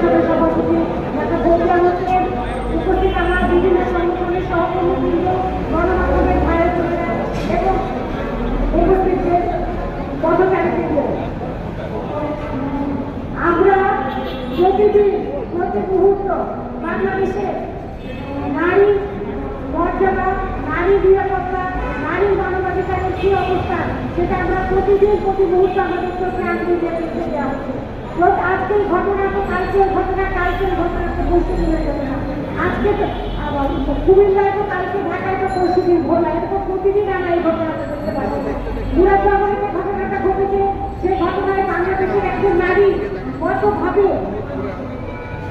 পরিষদের সভাপতি ডাক্তার বৌরাম হোসেন, উপস্থিত আমার বিভিন্ন সংগঠনের সহকর্মীবৃন্দ, গণমাধ্যমের ভাইয়ের বোনেরা এবং উপস্থিত পথচারীবৃন্দ, আমরা প্রতিদিন প্রতি মুহূর্ত বাংলাদেশে নারী মর্যাদা, নারী নিরাপত্তা, নারী মানবাধিকারের কি অবস্থা সেটা আমরা প্রতিদিন প্রতি মুহূর্ত আমাদের চোখে আঙুল দিয়ে দেখতে দেওয়া হচ্ছে। আজকের ঘটনা তো কালকের ঘটনা, কালকের ঘটনা তো পরশু দিনের ঘটনা, আজকে কুমিল্লায় তো কালকে, ঢাকায় তো পরশু দিন ভোলা, এটা তো প্রতিদিন আমরা এই ঘটনাটা দেখতে পাচ্ছি। মুরাদনগরে যে ঘটনাটা ঘটেছে সেই ঘটনায় বাংলাদেশের একজন নারী কতভাবে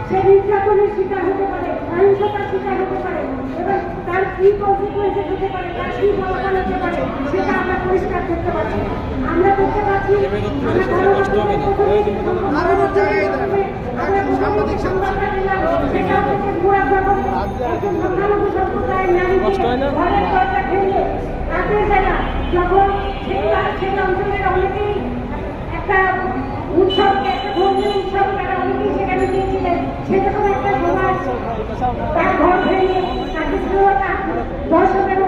সে নির্যাতনের শিকার হতে পারে, সহিংসতার শিকার হতে পারে এবং তার কি কনসিকুয়েন্সেস হতে পারে, তার কি ফলাফল হতে পারে সেটা আমরা পরিষ্কার দেখতে পাচ্ছি। আমরা দেখতে পাচ্ছি যখন সেই অঞ্চলের অনেকেই একটা উৎসব, একটা ধর্মীয় উৎসব, তারা অনেকেই সেখানে গিয়েছিলেন, সেরকম একটা সমাজ তার ঘর ভেঙে তাকে দর্শকের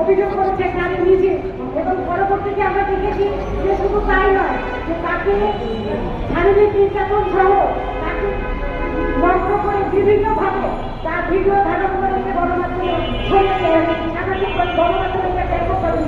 অভিযোগ করেছে নারী নিজে, এবং পরবর্তীতে আমরা দেখেছি যে শুধু তাই নয়, যে তাকে শারীরিক নির্যাতন সহ তাকে লক্ষ্য করে বিভিন্নভাবে তার ভিডিও ধারণ করে গণমাধ্যমে ছড়িয়ে দেওয়া হয়েছে, সামাজিক গণমাধ্যমে ব্যাপক করে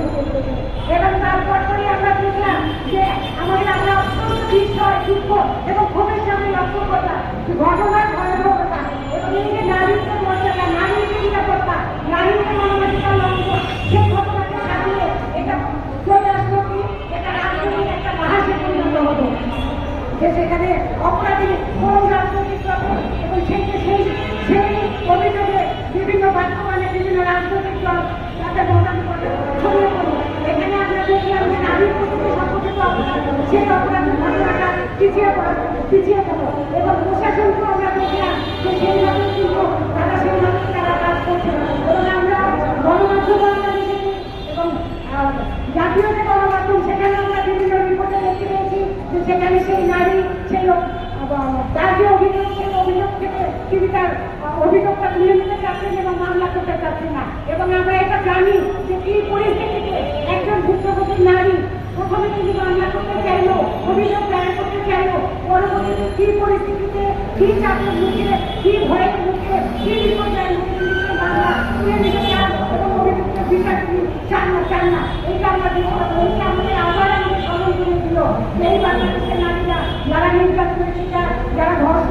এবং তারপর করে আমরা দেখলাম যে আমরা অত্যন্ত বিস্ময়, দুঃখ এবং ক্ষোভের সামনে লক্ষ্য করলাম ঘটনার ভয়াবহতা এবং এই যে নারীর মর্যাদা, নারীর নিরাপত্তা, নারীর মানবাধিকার লঙ্ঘন, সেই ঘটনাকে সামনে এটা চলে আসলো কি এটা রাজনৈতিক একটা মহাসে পরিণত হতো, যে সেখানে অপরাধী কোন রাজনৈতিক দল এবং সেই অভিযোগে বিভিন্ন বর্তমানে বিভিন্ন রাজনৈতিক দল তাদের মতামত ছড়িয়ে পড়ল। এখানে আমরা দেখলাম যে নারীর প্রতি সংগঠিত অপরাধ, সেই অপরাধের ঘটনাটা পিছিয়ে পড়ল এবং প্রশাসনকেও আমরা দেখলাম যে সেইভাবে কিন্তু তারা কাজ করছে এবং আমরা গণমাধ্যম আমরা দেখেছি এবং জাতীয় যে গণমাধ্যম সেখানে আমরা বিভিন্ন রিপোর্টে দেখতে পেয়েছি যে সেখানে সেই নারী, সেই তার যে অভিযোগ, সেই অভিযোগ থেকে তিনি তার অভিযোগটা তুলে নিতে চাচ্ছেন এবং মামলা করতে চাচ্ছেন না। এবং আমরা এটা জানি যে কি পরিস্থিতিতে একজন ভুক্তভোগী নারী প্রথমে তিনি মামলা করতে চাইলো, অভিযোগ দায়ের করতে চাইলো, পরবর্তীতে কি পরিস্থিতিতে, কি চাপের মুখে, কি ভয়ের মুখে, কি বিপর্যয়ের মুখে মামলা তুলে নিতে চান এবং অভিযুক্তের বিচার তিনি চান না। এটা আমরা দেখতে পাবো। এটা আমাদের আবার আমাদের স্মরণ করে দিল এই বাংলাদেশের নারীরা যারা নির্যাতনের শিকার, যারা